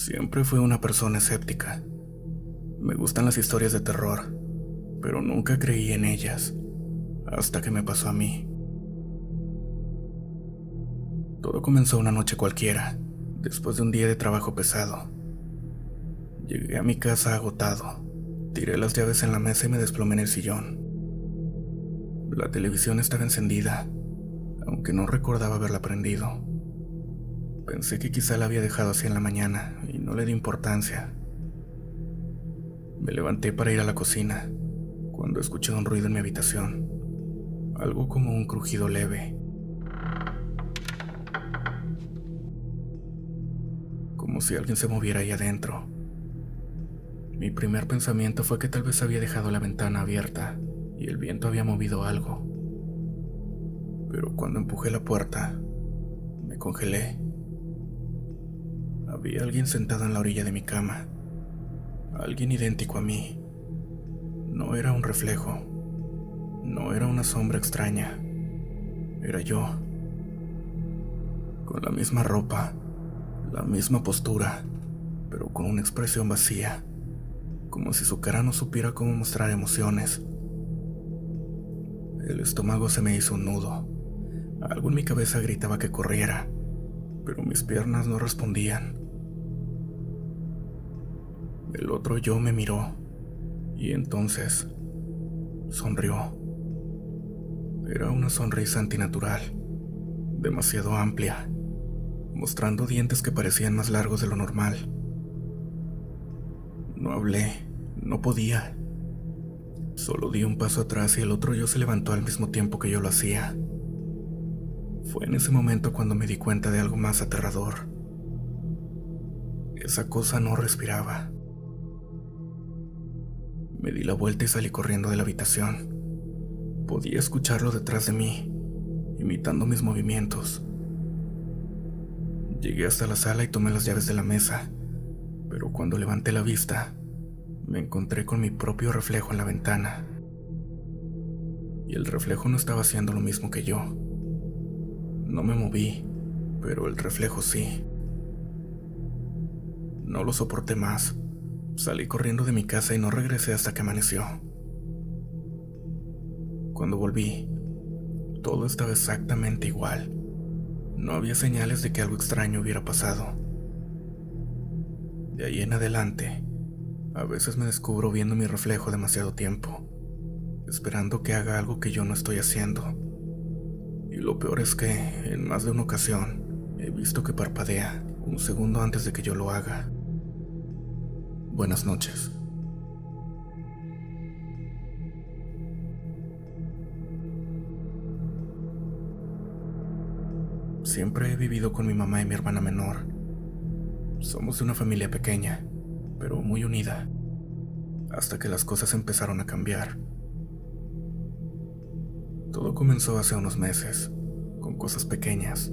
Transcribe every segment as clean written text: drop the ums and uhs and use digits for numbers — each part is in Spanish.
Siempre fui una persona escéptica. Me gustan las historias de terror, pero nunca creí en ellas, hasta que me pasó a mí. Todo comenzó una noche cualquiera, después de un día de trabajo pesado. Llegué a mi casa agotado, tiré las llaves en la mesa y me desplomé en el sillón. La televisión estaba encendida, aunque no recordaba haberla prendido. Pensé que quizá la había dejado así en la mañana y no le di importancia. Me levanté para ir a la cocina, cuando escuché un ruido en mi habitación, algo como un crujido leve, como si alguien se moviera ahí adentro. Mi primer pensamiento fue que tal vez había dejado la ventana abierta y el viento había movido algo. Pero cuando empujé la puerta, me congelé. Había alguien sentado en la orilla de mi cama, alguien idéntico a mí. No era un reflejo, no era una sombra extraña, era yo, con la misma ropa, la misma postura, pero con una expresión vacía, como si su cara no supiera cómo mostrar emociones. El estómago se me hizo un nudo. Algo en mi cabeza gritaba que corriera, pero mis piernas no respondían. El otro yo me miró, y entonces sonrió. Era una sonrisa antinatural, demasiado amplia, mostrando dientes que parecían más largos de lo normal. No hablé, no podía. Solo di un paso atrás y el otro yo se levantó al mismo tiempo que yo lo hacía. Fue en ese momento cuando me di cuenta de algo más aterrador. Esa cosa no respiraba. Me di la vuelta y salí corriendo de la habitación. Podía escucharlo detrás de mí, imitando mis movimientos. Llegué hasta la sala y tomé las llaves de la mesa, pero cuando levanté la vista, me encontré con mi propio reflejo en la ventana. Y el reflejo no estaba haciendo lo mismo que yo. No me moví, pero el reflejo sí. No lo soporté más. Salí corriendo de mi casa y no regresé hasta que amaneció. Cuando volví, todo estaba exactamente igual. No había señales de que algo extraño hubiera pasado. De ahí en adelante, a veces me descubro viendo mi reflejo demasiado tiempo, esperando que haga algo que yo no estoy haciendo. Y lo peor es que, en más de una ocasión, he visto que parpadea un segundo antes de que yo lo haga. Buenas noches. Siempre he vivido con mi mamá y mi hermana menor. Somos de una familia pequeña, pero muy unida, hasta que las cosas empezaron a cambiar. Todo comenzó hace unos meses, con cosas pequeñas.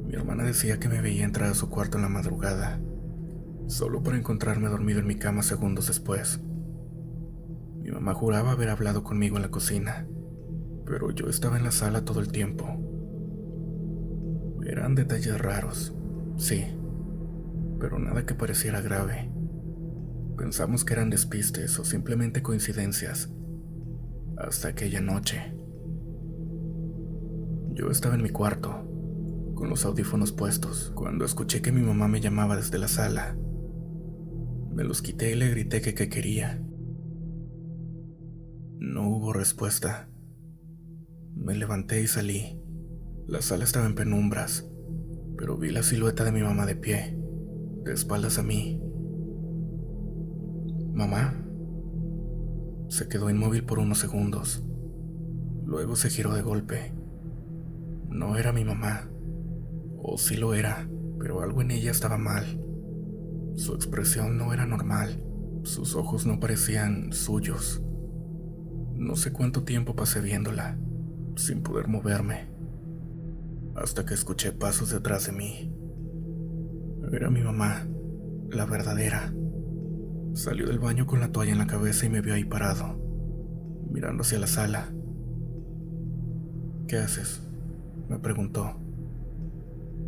Mi hermana decía que me veía entrar a su cuarto en la madrugada, solo para encontrarme dormido en mi cama segundos después. Mi mamá juraba haber hablado conmigo en la cocina, pero yo estaba en la sala todo el tiempo. Eran detalles raros, sí, pero nada que pareciera grave. Pensamos que eran despistes o simplemente coincidencias, hasta aquella noche. Yo estaba en mi cuarto, con los audífonos puestos, cuando escuché que mi mamá me llamaba desde la sala. Me los quité y le grité que qué quería. No hubo respuesta. Me levanté y salí. La sala estaba en penumbras, pero vi la silueta de mi mamá de pie, de espaldas a mí. ¿Mamá? Se quedó inmóvil por unos segundos. Luego se giró de golpe. No era mi mamá. O sí lo era, pero algo en ella estaba mal. Su expresión no era normal. Sus ojos no parecían suyos. No sé cuánto tiempo pasé viéndola, sin poder moverme, hasta que escuché pasos detrás de mí. Era mi mamá, la verdadera. Salió del baño con la toalla en la cabeza y me vio ahí parado, mirando hacia la sala. ¿Qué haces?, me preguntó.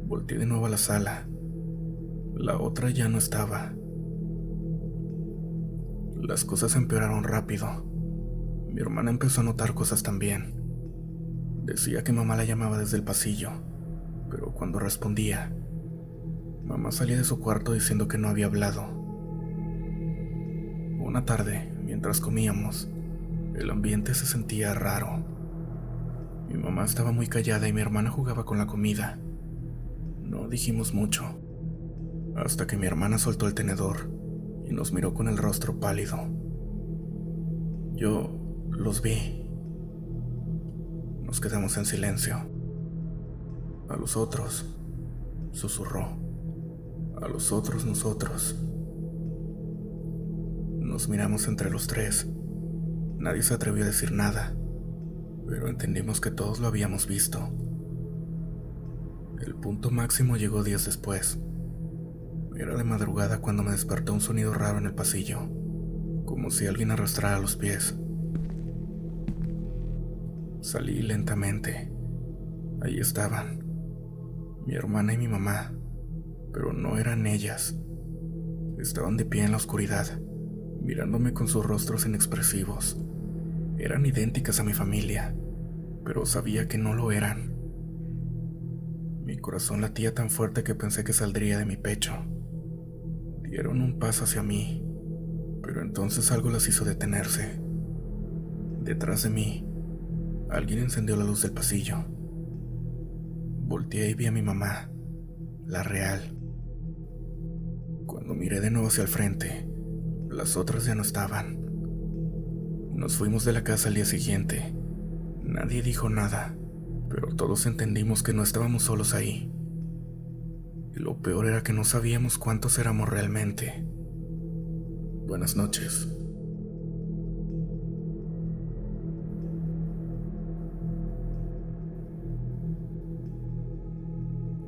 Volteé de nuevo a la sala. La otra ya no estaba. Las cosas empeoraron rápido. Mi hermana empezó a notar cosas también. Decía que mamá la llamaba desde el pasillo, pero cuando respondía, mamá salía de su cuarto diciendo que no había hablado. Una tarde, mientras comíamos, el ambiente se sentía raro. Mi mamá estaba muy callada y mi hermana jugaba con la comida. No dijimos mucho, hasta que mi hermana soltó el tenedor y nos miró con el rostro pálido. Yo los vi. Nos quedamos en silencio. A los otros, susurró. A los otros nosotros. Nos miramos entre los tres. Nadie se atrevió a decir nada, pero entendimos que todos lo habíamos visto. El punto máximo llegó días después. Era de madrugada cuando me despertó un sonido raro en el pasillo, como si alguien arrastrara los pies. Salí lentamente. Ahí estaban, mi hermana y mi mamá, pero no eran ellas. Estaban de pie en la oscuridad, mirándome con sus rostros inexpresivos. Eran idénticas a mi familia, pero sabía que no lo eran. Mi corazón latía tan fuerte que pensé que saldría de mi pecho. Dieron un paso hacia mí, pero entonces algo las hizo detenerse. Detrás de mí, alguien encendió la luz del pasillo. Volteé y vi a mi mamá, la real. Cuando miré de nuevo hacia el frente, las otras ya no estaban. Nos fuimos de la casa al día siguiente. Nadie dijo nada, pero todos entendimos que no estábamos solos ahí. Y lo peor era que no sabíamos cuántos éramos realmente. Buenas noches.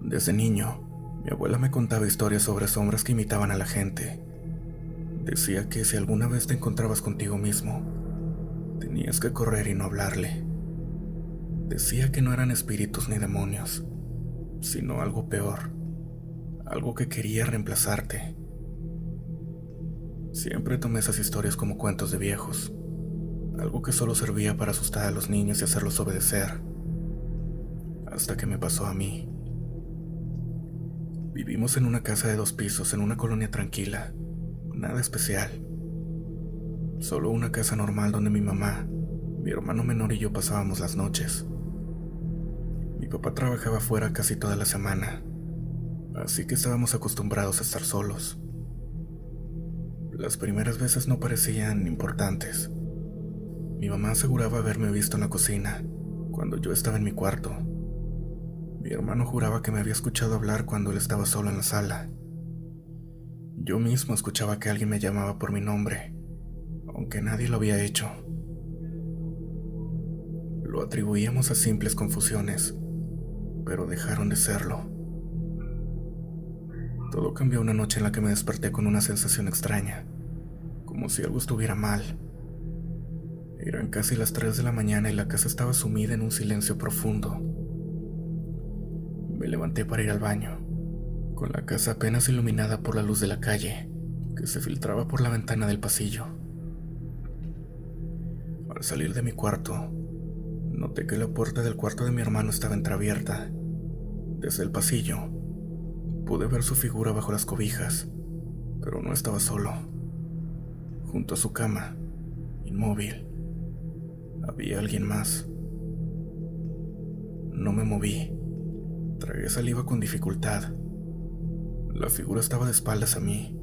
Desde niño, mi abuela me contaba historias sobre sombras que imitaban a la gente. Decía que si alguna vez te encontrabas contigo mismo, tenías que correr y no hablarle. Decía que no eran espíritus ni demonios, sino algo peor, algo que quería reemplazarte. Siempre tomé esas historias como cuentos de viejos, algo que solo servía para asustar a los niños y hacerlos obedecer, hasta que me pasó a mí. Vivimos en una casa de 2 pisos en una colonia tranquila, nada especial. Solo una casa normal donde mi mamá, mi hermano menor y yo pasábamos las noches. Mi papá trabajaba fuera casi toda la semana, así que estábamos acostumbrados a estar solos. Las primeras veces no parecían importantes. Mi mamá aseguraba haberme visto en la cocina, cuando yo estaba en mi cuarto. Mi hermano juraba que me había escuchado hablar cuando él estaba solo en la sala. Yo mismo escuchaba que alguien me llamaba por mi nombre, aunque nadie lo había hecho. Lo atribuíamos a simples confusiones, pero dejaron de serlo. Todo cambió una noche en la que me desperté con una sensación extraña, como si algo estuviera mal. Eran casi las 3 de la mañana y la casa estaba sumida en un silencio profundo. Me levanté para ir al baño, con la casa apenas iluminada por la luz de la calle, que se filtraba por la ventana del pasillo. Al salir de mi cuarto, noté que la puerta del cuarto de mi hermano estaba entreabierta. Desde el pasillo, pude ver su figura bajo las cobijas, pero no estaba solo. Junto a su cama, inmóvil, había alguien más. No me moví. Tragué saliva con dificultad. La figura estaba de espaldas a mí,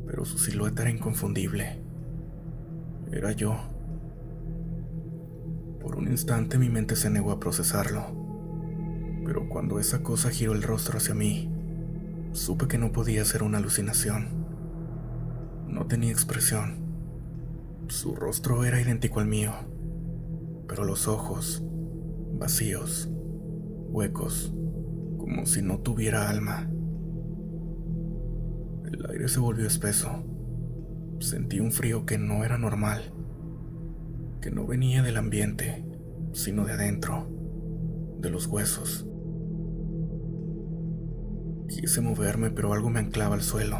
pero su silueta era inconfundible. Era yo. Por un instante mi mente se negó a procesarlo, pero cuando esa cosa giró el rostro hacia mí, supe que no podía ser una alucinación. No tenía expresión. Su rostro era idéntico al mío, pero los ojos, vacíos, huecos, como si no tuviera alma. El aire se volvió espeso. Sentí un frío que no era normal, que no venía del ambiente, sino de adentro, de los huesos. Quise moverme, pero algo me anclaba al suelo.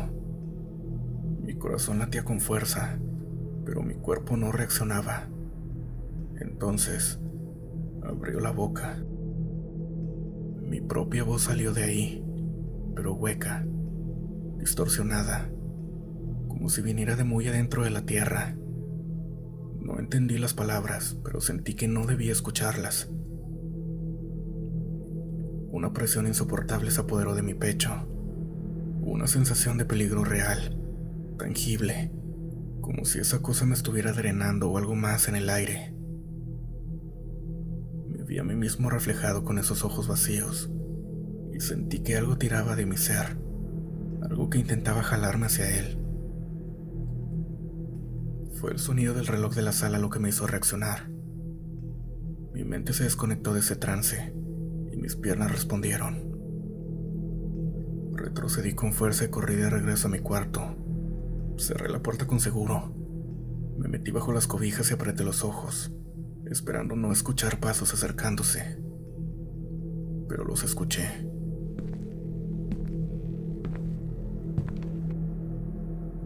Mi corazón latía con fuerza, pero mi cuerpo no reaccionaba. Entonces, abrió la boca. Mi propia voz salió de ahí, pero hueca, distorsionada, como si viniera de muy adentro de la tierra. No entendí las palabras, pero sentí que no debía escucharlas. Una presión insoportable se apoderó de mi pecho. Una sensación de peligro real, tangible, como si esa cosa me estuviera drenando o algo más en el aire. Me vi a mí mismo reflejado con esos ojos vacíos y sentí que algo tiraba de mi ser, algo que intentaba jalarme hacia él. Fue el sonido del reloj de la sala lo que me hizo reaccionar. Mi mente se desconectó de ese trance y mis piernas respondieron. Retrocedí con fuerza y corrí de regreso a mi cuarto. Cerré la puerta con seguro. Me metí bajo las cobijas y apreté los ojos, esperando no escuchar pasos acercándose. Pero los escuché.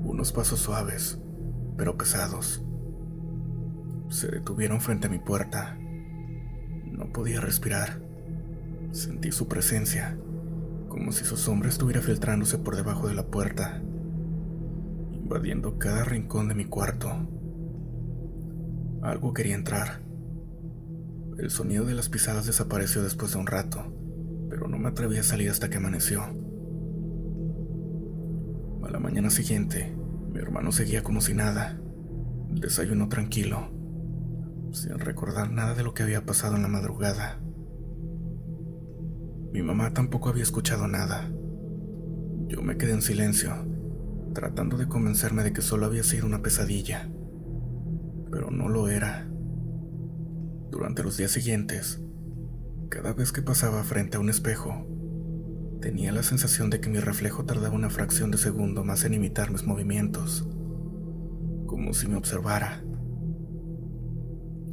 Unos pasos suaves, pero pesados. Se detuvieron frente a mi puerta. No podía respirar. Sentí su presencia, como si su sombra estuviera filtrándose por debajo de la puerta, invadiendo cada rincón de mi cuarto. Algo quería entrar. El sonido de las pisadas desapareció después de un rato, pero no me atreví a salir hasta que amaneció. A la mañana siguiente, mi hermano seguía como si nada. Desayunó tranquilo, sin recordar nada de lo que había pasado en la madrugada. Mi mamá tampoco había escuchado nada. Yo me quedé en silencio, tratando de convencerme de que solo había sido una pesadilla, pero no lo era. Durante los días siguientes, cada vez que pasaba frente a un espejo, tenía la sensación de que mi reflejo tardaba una fracción de segundo más en imitar mis movimientos, como si me observara.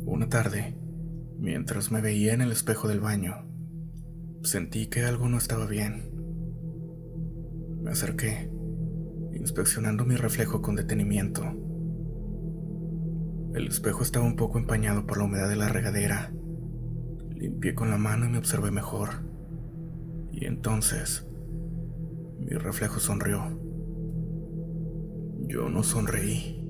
Una tarde, mientras me veía en el espejo del baño, sentí que algo no estaba bien. Me acerqué, inspeccionando mi reflejo con detenimiento. El espejo estaba un poco empañado por la humedad de la regadera. Limpié con la mano y me observé mejor. Y entonces, mi reflejo sonrió. Yo no sonreí.